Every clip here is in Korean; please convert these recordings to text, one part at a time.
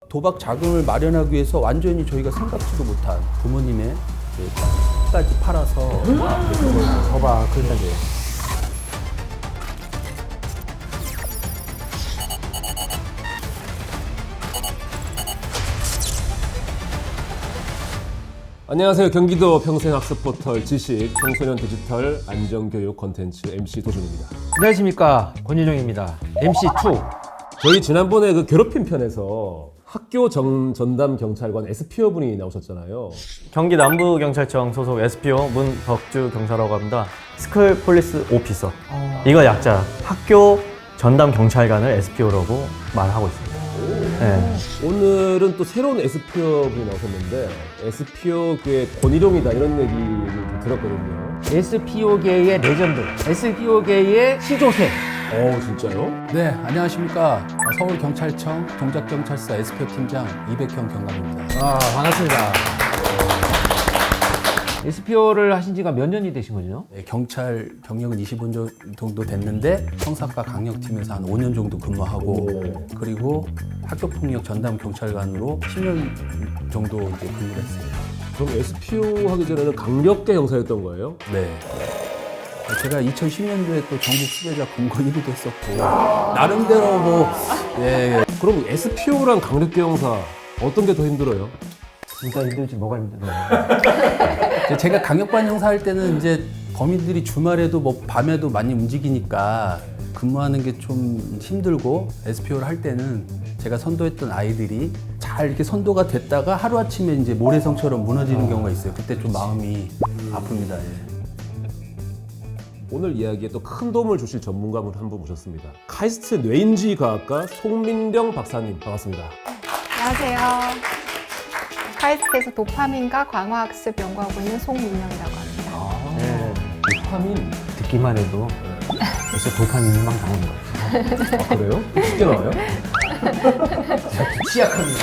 도박 자금을 마련하기 위해서 완전히 저희가 생각지도 못한 부모님의 땅까지 팔아서 그걸 봐봐, 그러다니. 안녕하세요. 경기도 평생학습포털 지식 청소년 디지털 안전교육 콘텐츠 MC 도준입니다. 안녕하십니까, 권윤영입니다. MC2. 저희 지난번에 그 괴롭힘 편에서 학교 전담 경찰관 SPO 분이 나오셨잖아요. 경기 남부경찰청 소속 SPO 문덕주 경사라고 합니다. 스쿨 폴리스 오피서. 이거 약자. 학교 전담 경찰관을 SPO라고 말하고 있습니다. 네. 오늘은 또 새로운 SPO 분이 나오셨는데 SPO계의 권희룡이다 이런 얘기를 들었거든요. SPO계의 레전드, SPO계의 시조새. 진짜요? 네, 안녕하십니까. 서울경찰청 동작경찰서 SPO 팀장 이백형 경감입니다. 반갑습니다. SPO를 하신 지가 몇 년이 되신 거죠? 네, 경찰 경력은 25년 정도 됐는데 형사과 강력팀에서 한 5년 정도 근무하고 그리고 학교폭력 전담 경찰관으로 10년 정도 이제 근무를 했습니다. 그럼 SPO 하기 전에는 강력계 형사였던 거예요? 네. 제가 2010년도에 또 전국 수배자 공고 1위도 했었고 나름대로 뭐 예. 그럼 SPO랑 강력계 형사 어떤 게 더 힘들어요? 진짜 힘들지 뭐가 힘들어요. 제가 강력반 형사 할 때는 이제 범인들이 주말에도 뭐 밤에도 많이 움직이니까 근무하는 게 좀 힘들고 SPO를 할 때는 제가 선도했던 아이들이 잘 이렇게 선도가 됐다가 하루아침에 이제 모래성처럼 무너지는 경우가 있어요. 그때 좀 마음이 아픕니다. 예. 오늘 이야기에 또 큰 도움을 주실 전문가분 한 분 모셨습니다. 카이스트 뇌인지 과학과 송민령 박사님 반갑습니다. 안녕하세요. 카이스트에서 도파민과 광화학습 연구하고 있는 송민영이라고 합니다. 네, 도파민. 듣기만 해도 벌써 도파민이 막 나오는 거예요. 아, 그래요? 쉽게 나와요? 취약합니다.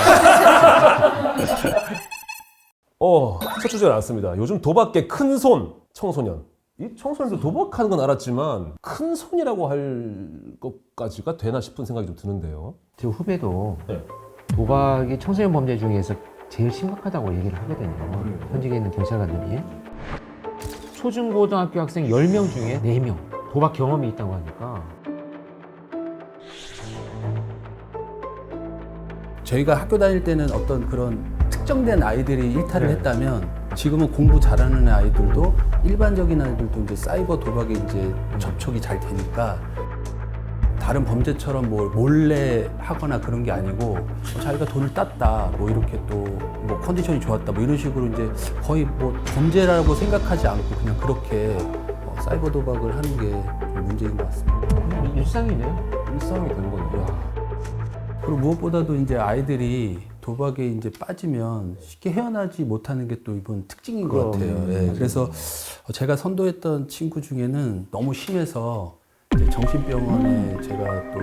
첫 주제 나왔습니다. 요즘 도박계 큰손 청소년. 이 청소년들 도박하는 건 알았지만 큰 손이라고 할 것까지가 되나 싶은 생각이 좀 드는데요. 제 후배도 네. 도박이 청소년 범죄 중에서 제일 심각하다고 얘기를 하거든요. 현직에 있는 경찰관들이. 초중고등학교 학생 10명 중에 4명 도박 경험이 있다고 하니까. 저희가 학교 다닐 때는 어떤 그런 특정된 아이들이 일탈을 했다면 지금은 공부 잘하는 아이들도 일반적인 아이들도 이제 사이버 도박에 이제 접촉이 잘 되니까 다른 범죄처럼 뭐 몰래 하거나 그런 게 아니고 자기가 돈을 땄다 뭐 이렇게 또 뭐 컨디션이 좋았다 뭐 이런 식으로 이제 거의 뭐 범죄라고 생각하지 않고 그냥 그렇게 사이버 도박을 하는 게 좀 문제인 것 같습니다. 일상이네요. 일상이 되는 거네요. 그리고 무엇보다도 이제 아이들이 도박에 이제 빠지면 쉽게 헤어나지 못하는 게 또 이번 특징인 것 같아요. 예, 그래서 제가 선도했던 친구 중에는 너무 심해서 이제 정신병원에 제가 또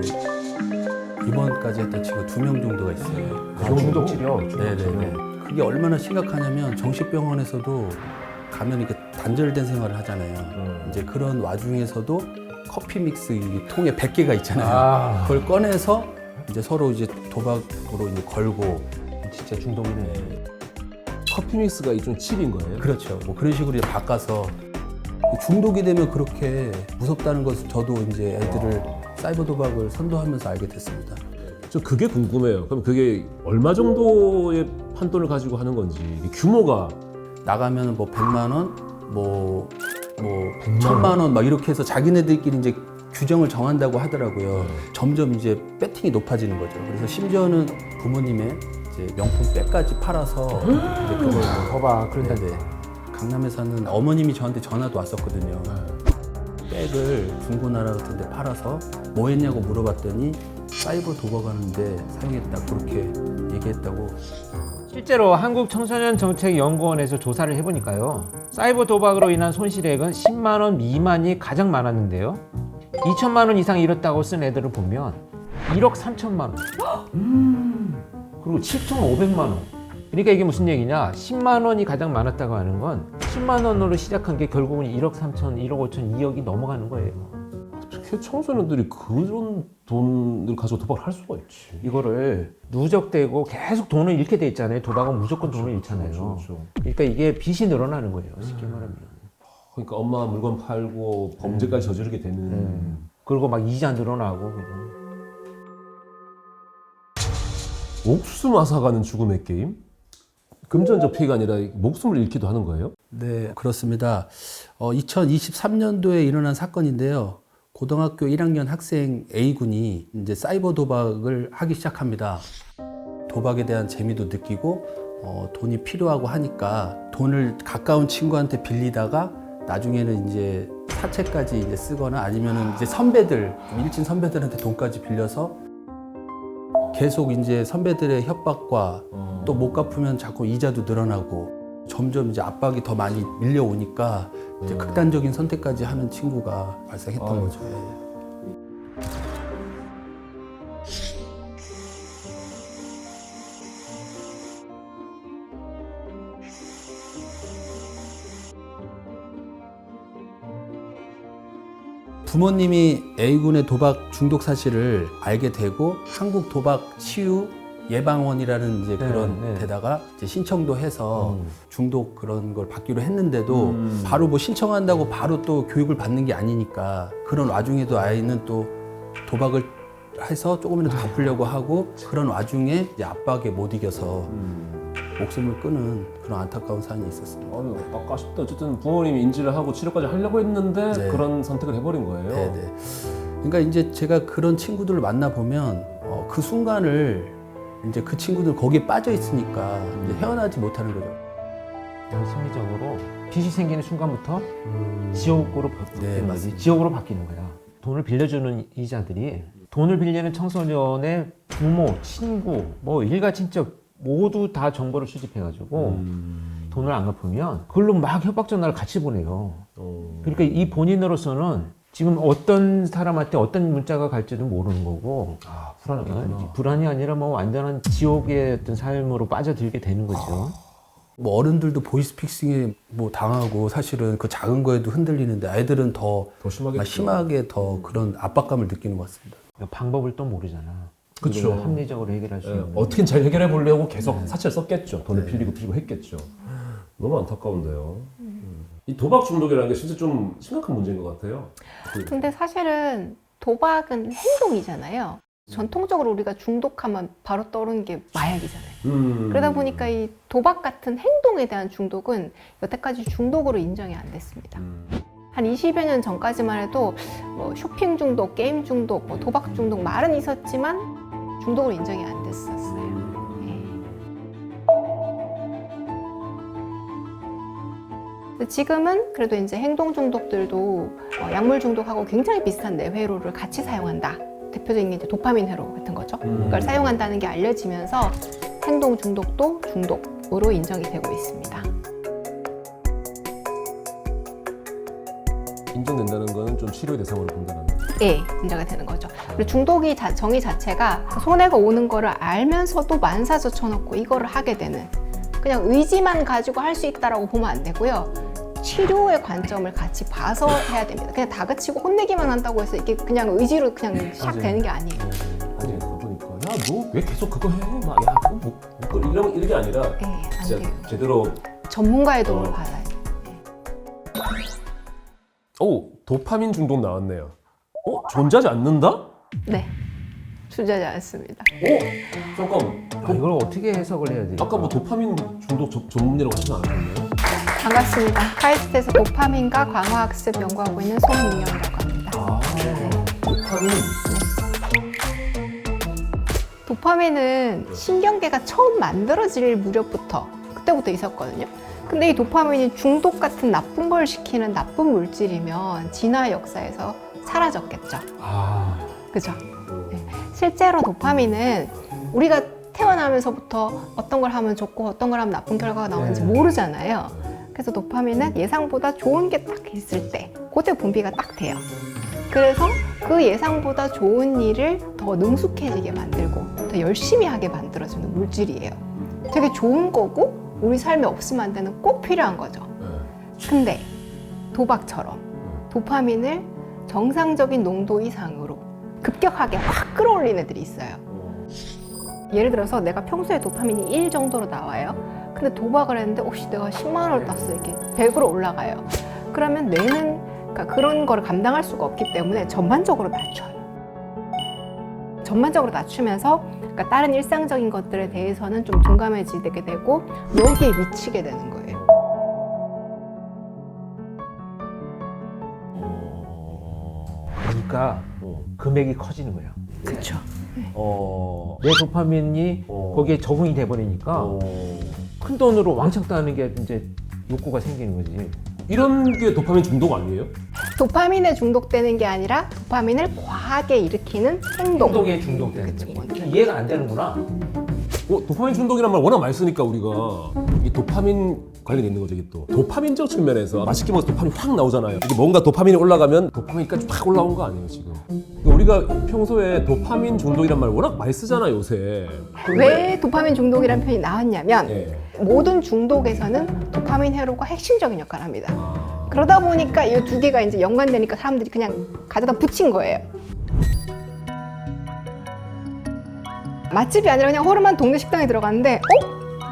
입원까지 했던 친구 2명 정도가 있어요. 중독 치료. 네네네. 그게 얼마나 심각하냐면 정신병원에서도 가면 이렇게 단절된 생활을 하잖아요. 이제 그런 와중에서도 커피 믹스 이 통에 100개가 있잖아요. 그걸 꺼내서 이제 서로 이제 도박으로 이제 걸고 진짜 중독이네. 커피 믹스가 이좀 칩인 거예요? 그렇죠. 뭐 그런 식으로 이제 바꿔서 중독이 되면 그렇게 무섭다는 것을 저도 이제 애들을 사이버 도박을 선도하면서 알게 됐습니다. 저 그게 궁금해요. 그럼 그게 얼마 정도의 판돈을 가지고 하는 건지 규모가 나가면 뭐 100만 원, 뭐 1000만 원 막 이렇게 해서 자기네들끼리 이제 규정을 정한다고 하더라고요. 점점 이제 배팅이 높아지는 거죠. 그래서 심지어는 부모님의 이제 명품 백까지 팔아서 이제 그걸 봐봐, 그런다니. 네. 강남에 사는 어머님이 저한테 전화도 왔었거든요. 백을 중고나라 같은 데 팔아서 뭐 했냐고 물어봤더니 사이버 도박하는데 사용했다 그렇게 얘기했다고. 실제로 한국청소년정책연구원에서 조사를 해보니까요, 사이버 도박으로 인한 손실액은 10만 원 미만이 가장 많았는데요, 2천만 원 이상 잃었다고 쓴 애들을 보면 1억 3천만 원, 그리고 7,500만 원. 그러니까 이게 무슨 얘기냐, 10만 원이 가장 많았다고 하는 건 10만 원으로 시작한 게 결국은 1억 3천, 1억 5천, 2억이 넘어가는 거예요. 어떻게 청소년들이 그런 돈을 가지고 도박을 할 수가 있지? 이거를 누적되고 계속 돈을 잃게 돼 있잖아요. 도박은 무조건 돈을 잃잖아요. 그렇죠. 그러니까 이게 빚이 늘어나는 거예요. 쉽게 말하면. 그러니까 엄마 물건 팔고 범죄까지 저지르게 되는. 그리고 막 이자 늘어나고. 목숨 앗아가는 죽음의 게임? 금전적 피해가 아니라 목숨을 잃기도 하는 거예요? 네, 그렇습니다. 2023년도에 일어난 사건인데요. 고등학교 1학년 학생 A군이 이제 사이버 도박을 하기 시작합니다. 도박에 대한 재미도 느끼고 돈이 필요하고 하니까 돈을 가까운 친구한테 빌리다가 나중에는 이제 사채까지 이제 쓰거나 아니면은 이제 선배들, 일진 선배들한테 돈까지 빌려서 계속 이제 선배들의 협박과 또 못 갚으면 자꾸 이자도 늘어나고 점점 이제 압박이 더 많이 밀려오니까 이제 극단적인 선택까지 하는 친구가 발생했던 거죠. 부모님이 A군의 도박 중독 사실을 알게 되고 한국 도박 치유 예방원이라는 이제 그런 네. 데다가 이제 신청도 해서 중독 그런 걸 받기로 했는데도 바로 뭐 신청한다고 바로 또 교육을 받는 게 아니니까 그런 와중에도 아이는 또 도박을 해서 조금이라도 갚으려고 하고 그런 와중에 이제 압박에 못 이겨서 목숨을 끊은 그런 안타까운 사연이 있었습니다. 아유, 아깝다. 어쨌든 부모님이 인지를 하고 치료까지 하려고 했는데 네. 그런 선택을 해버린 거예요. 네네. 그러니까 이제 제가 그런 친구들을 만나 보면 그 순간을 이제 그 친구들 거기에 빠져 있으니까 이제 헤어나지 못하는 거죠. 심리적으로 빚이 생기는 순간부터 지옥으로 네, 맞습니다. 지옥으로 바뀌는 거야. 돈을 빌려주는 이자들이 돈을 빌리는 청소년의 부모, 친구, 뭐 일가 친척 모두 다 정보를 수집해가지고 돈을 안 갚으면 그걸로 막 협박 전화를 같이 보내요. 그러니까 이 본인으로서는 지금 어떤 사람한테 어떤 문자가 갈지도 모르는 거고 불안하겠구나. 불안이 아니라 뭐 완전한 지옥의 어떤 삶으로 빠져들게 되는 거죠. 뭐 어른들도 보이스피싱에 뭐 당하고 사실은 그 작은 거에도 흔들리는데 아이들은 더 심하겠죠. 심하게 더 그런 압박감을 느끼는 것 같습니다. 그러니까 방법을 또 모르잖아. 그쵸. 이걸 합리적으로 해결할 수 있는. 어떻게든 잘 해결해 보려고 계속 사채를 썼겠죠. 돈을 빌리고 했겠죠. 너무 안타까운데요. 이 도박 중독이라는 게 진짜 좀 심각한 문제인 것 같아요. 근데 사실은 도박은 행동이잖아요. 전통적으로 우리가 중독하면 바로 떠오르는 게 마약이잖아요. 그러다 보니까 이 도박 같은 행동에 대한 중독은 여태까지 중독으로 인정이 안 됐습니다. 한 20여 년 전까지만 해도 뭐 쇼핑 중독, 게임 중독, 뭐 도박 중독 말은 있었지만 중독으로 인정이 안 됐었어요. 근데 지금은 그래도 이제 행동 중독들도 약물 중독하고 굉장히 비슷한 뇌회로를 같이 사용한다. 대표적인 게 이제 도파민 회로 같은 거죠. 그걸 사용한다는 게 알려지면서 행동 중독도 중독으로 인정이 되고 있습니다. 인정된다는 거는 좀 치료의 대상으로 본다는 거. 예, 인정이 되는 거죠. 그리고 중독이 정의 자체가 손해가 오는 거를 알면서도 만사저쳐놓고 이거를 하게 되는 그냥 의지만 가지고 할 수 있다라고 보면 안 되고요. 치료의 관점을 같이 봐서 해야 됩니다. 그냥 다그치고 혼내기만 한다고 해서 이게 그냥 의지로 그냥 샥 되는 게 아니에요. 아니, 보니까 야, 너 왜 계속 그거 해? 막, 야, 그거 뭐, 이런 게 아니라 예, 안 진짜 돼요. 제대로. 전문가의 도움을 받아야 돼요. 오, 도파민 중독 나왔네요. 존재하지 않는다? 네, 존재하지 않습니다. 잠깐. 이걸 어떻게 해석을 해야 돼요? 아까 뭐 도파민 중독 전문이라고 하시지 않았나요? 반갑습니다. 카이스트에서 도파민과 광화학습 연구하고 있는 송민영이라고 합니다. 도파민. 도파민은 신경계가 처음 만들어질 무렵부터 그때부터 있었거든요. 근데 이 도파민이 중독 같은 나쁜 걸 시키는 나쁜 물질이면 진화 역사에서 사라졌겠죠. 그죠? 네. 실제로 도파민은 우리가 태어나면서부터 어떤 걸 하면 좋고 어떤 걸 하면 나쁜 결과가 나오는지 모르잖아요. 그래서 도파민은 예상보다 좋은 게 딱 있을 때 그때 분비가 딱 돼요. 그래서 그 예상보다 좋은 일을 더 능숙해지게 만들고 더 열심히 하게 만들어주는 물질이에요. 되게 좋은 거고 우리 삶에 없으면 안 되는 꼭 필요한 거죠. 근데 도박처럼 도파민을 정상적인 농도 이상으로 급격하게 확 끌어올리는 애들이 있어요. 예를 들어서 내가 평소에 도파민이 1 정도로 나와요. 근데 도박을 했는데 혹시 내가 10만 원을 땄어. 이렇게 100으로 올라가요. 그러면 뇌는 그러니까 그런 거를 감당할 수가 없기 때문에 전반적으로 낮춰요. 전반적으로 낮추면서 그러니까 다른 일상적인 것들에 대해서는 좀 둔감해지게 되고 여기에 미치게 되는 거예요. 그러니까 금액이 커지는 거예요. 그렇죠. 내 도파민이 거기에 적응이 돼버리니까 큰 돈으로 왕창 따는 게 이제 욕구가 생기는 거지. 이런 게 도파민 중독 아니에요? 도파민에 중독되는 게 아니라 도파민을 과하게 일으키는 행동. 행동에 중독되는 그쵸, 거지. 이해가 안 되는구나. 도파민 중독이란 말 워낙 많이 쓰니까 우리가 이 도파민 관련이 있는 거죠. 이게 또 도파민적 측면에서 맛있게 먹어서 도파민 확 나오잖아요. 이게 뭔가 도파민이 올라가면 도파민까지 확 올라온 거 아니에요 지금. 우리가 평소에 도파민 중독이란 말 워낙 많이 쓰잖아요 요새. 왜 도파민 중독이라는 표현이 나왔냐면 예. 모든 중독에서는 도파민 회로가 핵심적인 역할을 합니다. 그러다 보니까 이 두 개가 이제 연관되니까 사람들이 그냥 가져다 붙인 거예요. 맛집이 아니라 그냥 허름한 동네 식당에 들어갔는데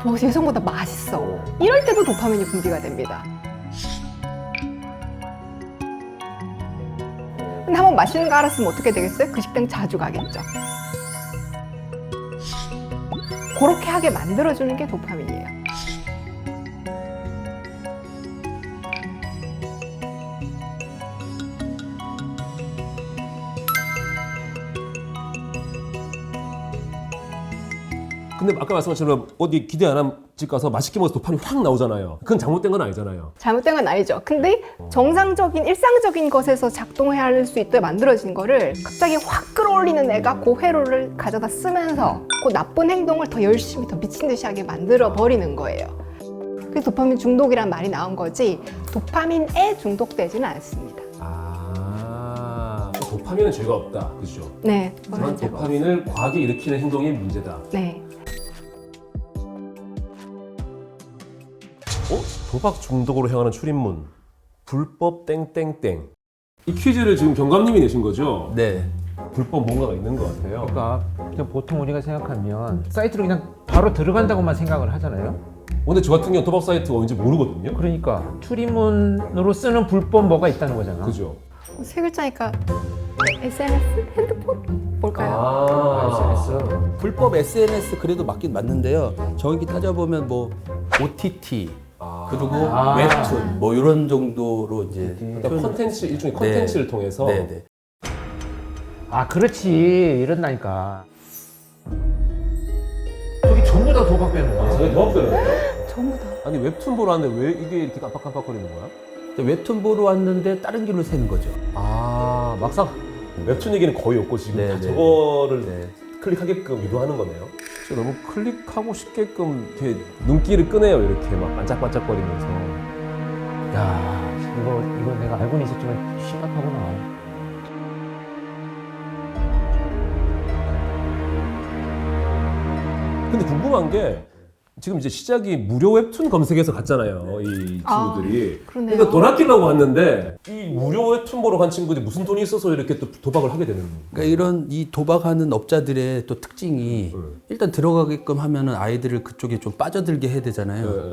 뭐 예상보다 맛있어. 이럴 때도 도파민이 분비가 됩니다. 근데 한번 맛있는 거 알았으면 어떻게 되겠어요? 그 식당 자주 가겠죠. 그렇게 하게 만들어주는 게 도파민이에요. 근데 아까 말씀하신 것처럼 어디 기대 안 한 집 가서 맛있게 먹어서 도파민이 확 나오잖아요. 그건 잘못된 건 아니잖아요. 잘못된 건 아니죠. 근데 정상적인 일상적인 것에서 작동해야 할 수 있도록 만들어진 거를 갑자기 확 끌어올리는 애가 그 회로를 가져다 쓰면서 그 나쁜 행동을 더 열심히 더 미친 듯이 하게 만들어 버리는 거예요. 그래서 도파민 중독이란 말이 나온 거지 도파민에 중독되지는 않습니다. 도파민은 죄가 없다, 그죠? 네. 다만 도파민을 과하게 일으키는 행동이 문제다. 네. 도박 중독으로 향하는 출입문 불법 땡땡땡. 이 퀴즈를 지금 경감님이 내신 거죠? 네. 불법 뭔가가 있는 것 같아요. 그러니까 그냥 보통 우리가 생각하면 사이트로 그냥 바로 들어간다고만 생각을 하잖아요. 근데 저 같은 경우 도박 사이트가 뭔지 모르거든요. 그러니까 출입문으로 쓰는 불법 뭐가 있다는 거잖아. 그죠? 세 글자니까 SNS? 핸드폰? 뭘까요? SNS. 불법 SNS 그래도 맞긴 맞는데요. 정확히 따져보면 뭐 OTT 그리고 웹툰 뭐 이런 정도로 이제 그러니까 컨텐츠 일종의 컨텐츠를 통해서 네네. 아 그렇지 이런다니까. 저기 전부 다 도박되는 거야. 저게 도박되는 거예요? 전부 다. 아니 웹툰 보러 왔는데 왜 이게 이렇게 깜빡깜빡거리는 거야? 웹툰 보러 왔는데 다른 길로 새는 거죠. 막상 웹툰 얘기는 거의 없고 지금 네, 다 네. 저거를 네. 클릭하게끔 유도하는 거네요. 진짜 너무 클릭하고 싶게끔 이렇게 눈길을 끄네요. 이렇게 막 반짝반짝거리면서. 야 이거 내가 알고는 있었지만 심각하구나. 근데 궁금한 게 지금 이제 시작이 무료 웹툰 검색해서 갔잖아요. 이 친구들이. 그러네요. 그러니까 돈 아끼려고 왔는데 이 무료 웹툰 보러 간 친구들이 무슨 돈이 있어서 이렇게 또 도박을 하게 되는 거예요. 그러니까 이런 이 도박하는 업자들의 또 특징이 일단 들어가게끔 하면은 아이들을 그쪽에 좀 빠져들게 해야 되잖아요.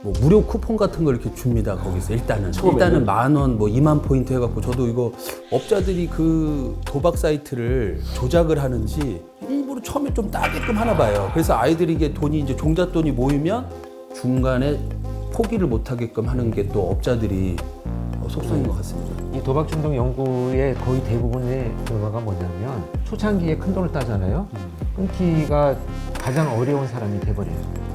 뭐 무료 쿠폰 같은 걸 이렇게 줍니다. 거기서 일단은 처음에는. 10,000원 뭐 2만 포인트 해갖고 저도 이거 업자들이 그 도박 사이트를 조작을 하는지 일부러 처음에 좀 따게끔 하나 봐요. 그래서 아이들이 이게 돈이 이제 종잣돈이 모이면 중간에 포기를 못하게끔 하는 게 또 업자들이 속성인 것 같습니다. 이 도박 중독 연구의 거의 대부분의 결과가 뭐냐면 초창기에 큰 돈을 따잖아요. 끊기가 가장 어려운 사람이 돼버려요.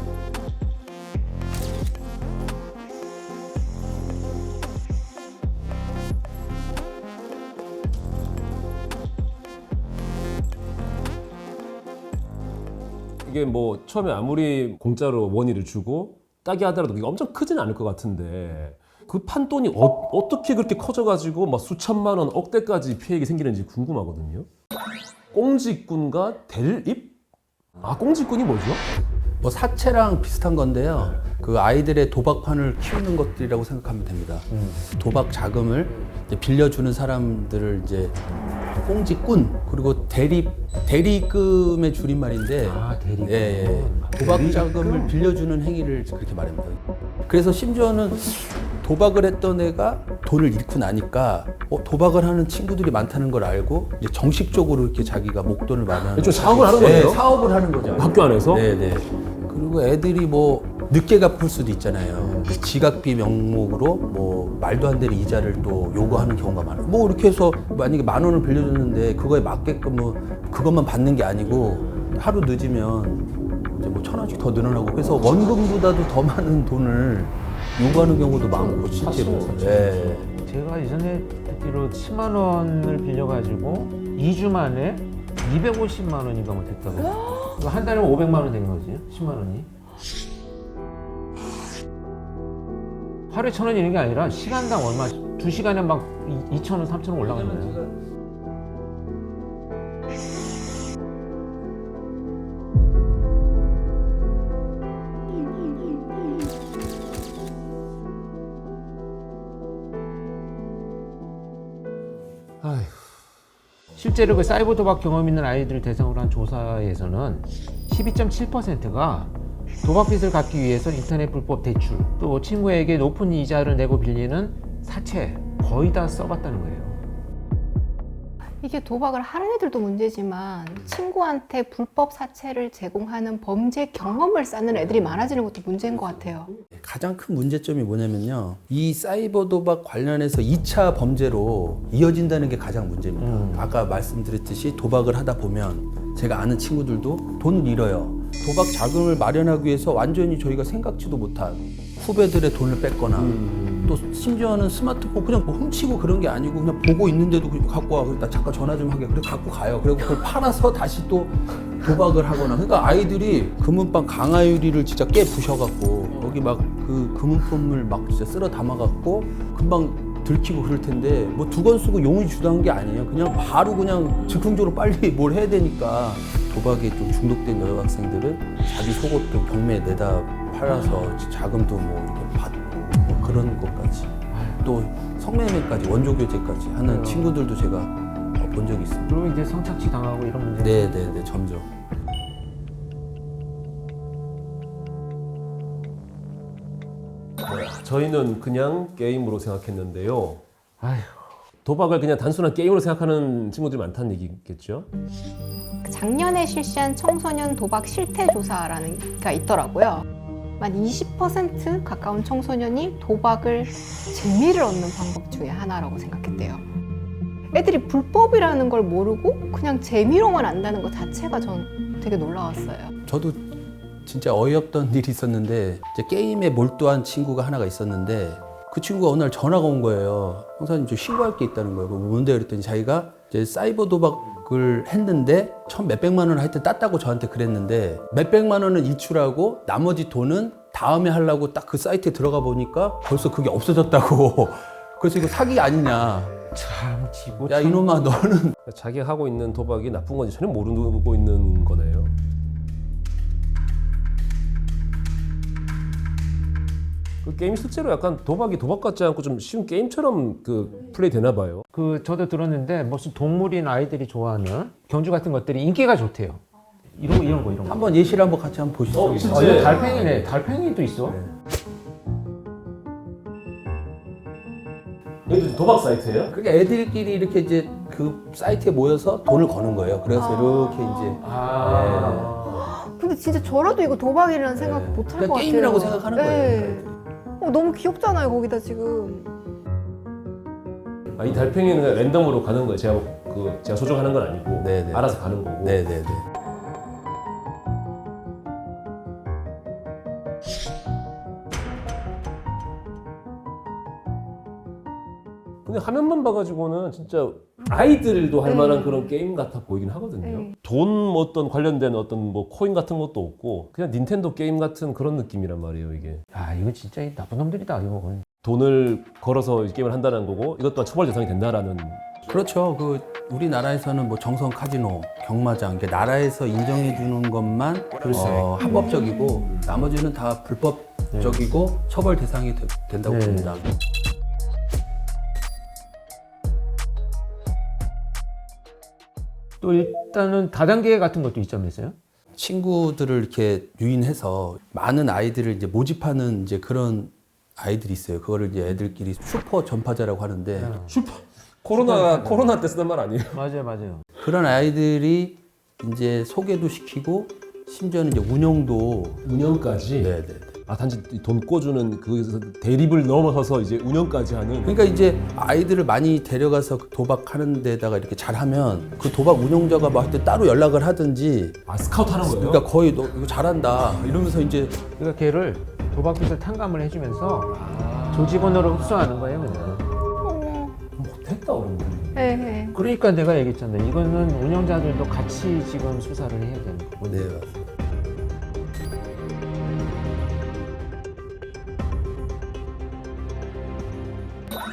이게 뭐 처음에 아무리 공짜로 원의를 주고 따게 하더라도 이게 엄청 크지는 않을 것 같은데 그 판돈이 어떻게 그렇게 커져가지고 막 수천만 원, 억대까지 피해가 생기는지 궁금하거든요. 꽁지꾼과 델입? 꽁지꾼이 뭐죠? 뭐 사채랑 비슷한 건데요. 그 아이들의 도박판을 키우는 것들이라고 생각하면 됩니다. 도박 자금을 이제 빌려주는 사람들을 이제 꽁지꾼 그리고 대리금의 줄임말인데 대리금. 예. 도박 자금을 빌려주는 행위를 그렇게 말합니다. 그래서 심지어는 도박을 했던 애가 돈을 잃고 나니까 도박을 하는 친구들이 많다는 걸 알고 이제 정식적으로 이렇게 자기가 목돈을 마련하는 좀 사업을 하는 네, 거예요? 사업을 하는 거죠. 학교 안에서? 네네. 그리고 애들이 뭐 늦게 갚을 수도 있잖아요. 그 지각비 명목으로 뭐 말도 안 되는 이자를 또 요구하는 경우가 많아요. 뭐 이렇게 해서 만약에 10,000원을 빌려줬는데 그거에 맞게끔 뭐 그것만 받는 게 아니고 하루 늦으면 이제 뭐 1,000원씩 더 늘어나고 그래서 원금보다도 더 많은 돈을 요구하는 경우도 많고 실제로. 네. 제가 예전에 듣기로 10만 원을 빌려가지고 2주 만에 250만 원인가 뭐 됐다고. 한 달에 500만 원 된 거지, 10만 원이. 하루에 1,000원 이는 게 아니라 시간당 얼마, 2시간에 막 2,000원, 3,000원 올라가는 거예요. 아휴. 실제로 그 사이버 도박 경험 있는 아이들을 대상으로 한 조사에서는 12.7%가 도박빚을 갚기 위해서 인터넷 불법 대출, 또 친구에게 높은 이자를 내고 빌리는 사채 거의 다 써봤다는 거예요. 이게 도박을 하는 애들도 문제지만 친구한테 불법 사채를 제공하는 범죄 경험을 쌓는 애들이 많아지는 것도 문제인 것 같아요. 가장 큰 문제점이 뭐냐면요. 이 사이버 도박 관련해서 2차 범죄로 이어진다는 게 가장 문제입니다. 아까 말씀드렸듯이 도박을 하다 보면 제가 아는 친구들도 돈을 잃어요. 도박 자금을 마련하기 위해서 완전히 저희가 생각지도 못한 후배들의 돈을 뺐거나 또 심지어는 스마트폰 그냥 뭐 훔치고 그런 게 아니고 그냥 보고 있는데도 그냥 갖고 와. 그래, 나 잠깐 전화 좀 하게. 그래 갖고 가요. 그리고 그걸 팔아서 다시 또 도박을 하거나. 그러니까 아이들이 금은방 강화유리를 진짜 깨 부셔갖고 여기 막 그 금은품을 막 진짜 쓸어 담아갖고 금방 들키고 그럴 텐데 뭐 두 건 쓰고 용이 주도한 게 아니에요. 그냥 바로 그냥 즉흥적으로 빨리 뭘 해야 되니까 도박에 좀 중독된 여학생들은 자기 속옷도 경매에 내다 팔아서 자금도 뭐 이렇게 받고 뭐 그런 것까지 또 성매매까지 원조교제까지 하는 친구들도 제가 본 적이 있습니다. 그리고 이제 성착취 당하고 이런 문제. 네네네 점점. 저희는 그냥 게임으로 생각했는데요. 아휴. 도박을 그냥 단순한 게임으로 생각하는 친구들이 많다는 얘기겠죠? 작년에 실시한 청소년 도박 실태 조사라는 게 있더라고요. 만 20% 가까운 청소년이 도박을 재미를 얻는 방법 중에 하나라고 생각했대요. 애들이 불법이라는 걸 모르고 그냥 재미로만 안다는 것 자체가 전 되게 놀라웠어요. 저도 진짜 어이없던 일이 있었는데 이제 게임에 몰두한 친구가 하나가 있었는데 그 친구가 어느 날 전화가 온 거예요. 형사님 저 신고할 게 있다는 거예요. 뭔데 그랬더니 자기가 이제 사이버 도박을 했는데 몇백만 원을 하여튼 땄다고 저한테 그랬는데 몇백만 원은 인출하고 나머지 돈은 다음에 하려고 딱 그 사이트에 들어가 보니까 벌써 그게 없어졌다고. 그래서 이거 사기 아니냐. 참 지고 야 이놈아 너는 자기가 하고 있는 도박이 나쁜 건지 전혀 모르고 있는 거네요. 그 게임이 실제로 약간 도박이 도박 같지 않고 좀 쉬운 게임처럼 그 플레이 되나 봐요. 그 저도 들었는데 무슨 동물이나 아이들이 좋아하는 경주 같은 것들이 인기가 좋대요. 이런 거. 한번 예시를 한번 같이 한번 보시죠. 진짜? 이거 달팽이네. 달팽이도 있어. 이것도 도박 사이트예요? 그러니까 애들끼리 이렇게 이제 그 사이트에 모여서 돈을 거는 거예요. 그래서 이렇게 이제 근데 진짜 저라도 이거 도박이라는 생각 네. 못 할 그냥 것 같아요. 게임이라고 생각하는 거예요. 네. 너무 귀엽잖아요, 거기다 지금. 이 달팽이는 그냥 랜덤으로 가는 거예요. 제가 조정하는 건 아니고 네네. 알아서 가는 거고. 네네네. 근데 화면만 봐가지고는 진짜 아이들도 할 만한 그런 게임 같아 보이긴 하거든요. 돈 어떤 관련된 어떤 뭐 코인 같은 것도 없고 그냥 닌텐도 게임 같은 그런 느낌이란 말이에요 이게. 야, 이거 진짜 이 나쁜 놈들이다, 이거. 돈을 걸어서 이 게임을 한다는 거고 이것 또한 처벌 대상이 된다라는. 그렇죠. 그 우리나라에서는 뭐 정성 카지노, 경마장, 이렇게 나라에서 인정해 주는 것만 합법적이고 나머지는 다 불법적이고 처벌 대상이 된다고 네. 봅니다. 또 일단은 다단계 같은 것도 있잖아요. 친구들을 이렇게 유인해서 많은 아이들을 이제 모집하는 이제 그런 아이들이 있어요. 그거를 이제 애들끼리 슈퍼 전파자라고 하는데 슈퍼 코로나 때 쓰던 말 아니에요? 맞아요. 그런 아이들이 이제 소개도 시키고 심지어는 이제 운영까지. 네네. 아 단지 돈 꿔주는 거기서 대립을 넘어서서 이제 운영까지 하는. 그러니까 이제 아이들을 많이 데려가서 도박하는 데다가 이렇게 잘하면 그 도박 운영자가 막 하여튼 따로 연락을 하든지 아 스카우트 하는 거예요? 그러니까 거의 너 이거 잘한다 이러면서 이제 그러니까 걔를 도박빚을 탕감을 해주면서 조직원으로 흡수하는 거예요, 그냥. 못했다 어른들이. 네. 그러니까 내가 얘기했잖아요. 이거는 운영자들도 같이 지금 수사를 해야 되는 거고. 네 맞습니다.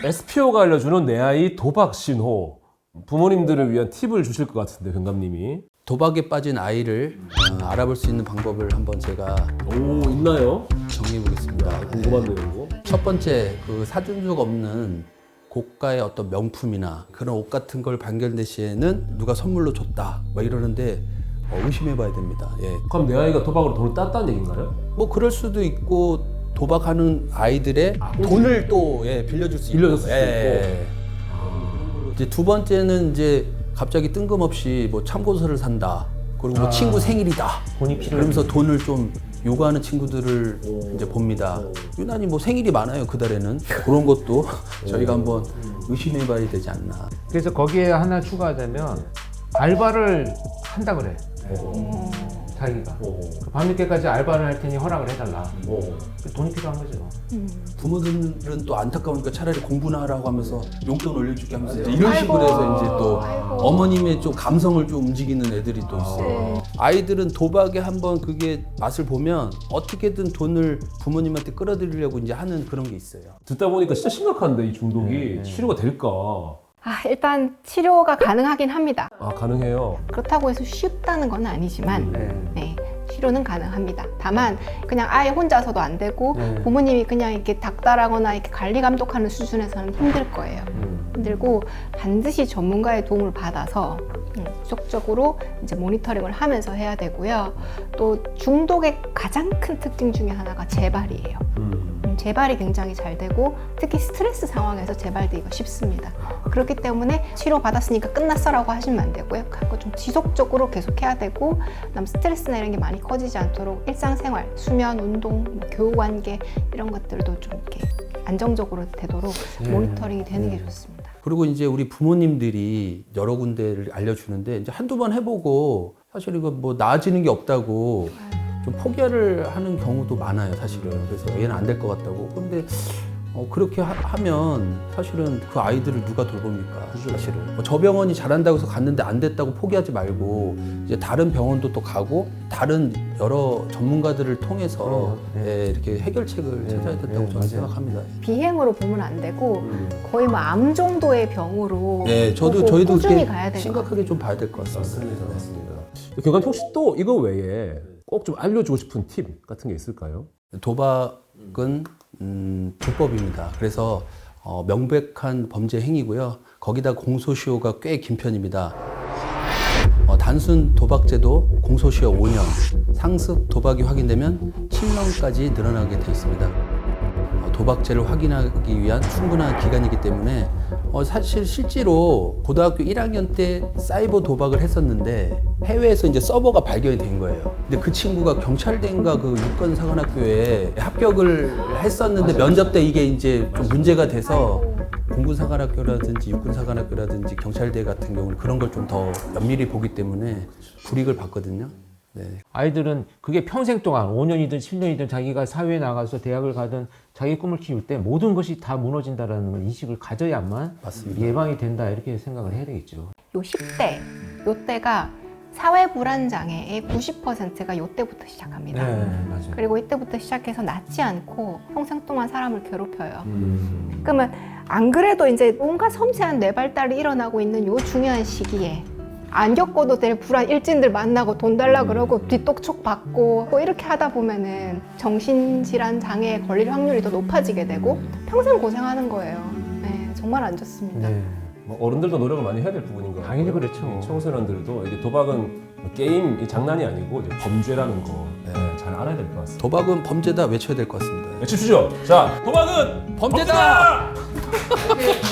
SPO가 알려주는 내 아이 도박 신호. 부모님들을 위한 팁을 주실 것 같은데 경감님이. 도박에 빠진 아이를 알아볼 수 있는 방법을 한번 제가 오 있나요? 정리해 보겠습니다. 궁금한데요 이거. 첫 번째 그 사준 적 없는 고가의 어떤 명품이나 그런 옷 같은 걸 발견될 시에는 누가 선물로 줬다 막 이러는데 의심해 봐야 됩니다. 예. 그럼 내 아이가 도박으로 돈을 땄다는 얘기인가요? 뭐 그럴 수도 있고 도박하는 아이들의 돈을 또 빌려줄 수 빌려줄 수도 이제 두 번째는 이제 갑자기 뜬금없이 뭐 참고서를 산다. 그리고 뭐 친구 생일이다. 돈이 필요해. 그러면서 돈을 좀 요구하는 친구들을 이제 봅니다. 유난히 뭐 생일이 많아요 그 달에는. 그런 것도 저희가 한번 의심해봐야 되지 않나. 그래서 거기에 하나 추가하자면 알바를 한다 그래. 자기가. 그 밤늦게까지 알바를 할 테니 허락을 해달라. 돈이 필요한 거죠. 부모들은 또 안타까우니까 차라리 공부나 하라고 하면서 용돈 올려주게 하면서 이제 이런 식으로 해서 이제 또 아이고. 어머님의 좀 감성을 좀 움직이는 애들이 또 있어요. 아이들은 도박에 한번 그게 맛을 보면 어떻게든 돈을 부모님한테 끌어들이려고 이제 하는 그런 게 있어요. 듣다 보니까 진짜 심각한데 이 중독이 치료가 될까? 일단 치료가 가능하긴 합니다. 아 가능해요. 그렇다고 해서 쉽다는 건 아니지만 네. 치료는 가능합니다. 다만 그냥 아예 혼자서도 안 되고 네. 부모님이 그냥 이렇게 닥달하거나 이렇게 관리 감독하는 수준에서는 힘들 거예요. 힘들고 반드시 전문가의 도움을 받아서 지속적으로 이제 모니터링을 하면서 해야 되고요. 또 중독의 가장 큰 특징 중에 하나가 재발이에요. 재발이 굉장히 잘 되고 특히 스트레스 상황에서 재발되기가 쉽습니다. 그렇기 때문에 치료 받았으니까 끝났어라고 하시면 안 되고요. 그거 좀 지속적으로 계속 해야 되고, 그다음 스트레스나 이런 게 많이 커지지 않도록 일상생활, 수면, 운동, 뭐 교우관계 이런 것들도 좀 이렇게 안정적으로 되도록 모니터링이 되는 게 좋습니다. 그리고 이제 우리 부모님들이 여러 군데를 알려주는데 이제 한두 번 해보고 사실 이거 뭐 나아지는 게 없다고 좀 포기를 하는 경우도 많아요, 사실은. 그래서 얘는 안 될 것 같다고. 그런데 그렇게 하면 사실은 그 아이들을 누가 돌봅니까? 사실은. 저 병원이 잘한다고 해서 갔는데 안 됐다고 포기하지 말고 이제 다른 병원도 또 가고 다른 여러 전문가들을 통해서 이렇게 해결책을 찾아야 된다고 저는 생각합니다. 비행으로 보면 안 되고 거의 뭐 암 정도의 병으로 네, 보고 저희도 꾸준히 그렇게 가야 돼요. 심각하게 좀 봐야 될 것 같습니다. 맞습니다. 경감 혹시 또 이거 외에 꼭 좀 알려주고 싶은 팁 같은 게 있을까요? 도박은 불법입니다. 그래서 명백한 범죄 행위고요. 거기다 공소시효가 꽤 긴 편입니다. 단순 도박죄도 공소시효 5년, 상습 도박이 확인되면 10년까지 늘어나게 되어 있습니다. 도박죄를 확인하기 위한 충분한 기간이기 때문에 사실 실제로 고등학교 1학년 때 사이버 도박을 했었는데 해외에서 이제 서버가 발견이 된 거예요. 근데 그 친구가 경찰대인가 그 육군사관학교에 합격을 했었는데 면접 때 이게 이제 좀 문제가 돼서 공군사관학교라든지 육군사관학교라든지 경찰대 같은 경우는 그런 걸 좀 더 면밀히 보기 때문에 불이익을 받거든요. 네. 아이들은 그게 평생 동안 5년이든 10년이든 자기가 사회에 나가서 대학을 가든 자기 꿈을 키울 때 모든 것이 다 무너진다라는 인식을 가져야만 맞습니다. 예방이 된다 이렇게 생각을 해야 되겠죠. 요 10대, 요 때가 사회 불안 장애의 90%가 요 때부터 시작합니다. 맞아요. 그리고 이때부터 시작해서 낫지 않고 평생 동안 사람을 괴롭혀요. 그러면 안 그래도 이제 뭔가 섬세한 뇌발달이 일어나고 있는 요 중요한 시기에 안 겪어도 될 불안 일진들 만나고 돈 달라 그러고 뒷독촉 받고 뭐 이렇게 하다 보면은 정신질환 장애에 걸릴 확률이 더 높아지게 되고 평생 고생하는 거예요. 네, 정말 안 좋습니다. 네. 뭐 어른들도 노력을 많이 해야 될 부분인 것 같아요. 당연히 그렇죠. 이 청소년들도 이게 도박은 게임 이 장난이 아니고 이제 범죄라는 거 잘 알아야 될 것 같습니다. 도박은 범죄다 외쳐야 될 것 같습니다. 외칩시죠. 자, 도박은 범죄다! 범죄다!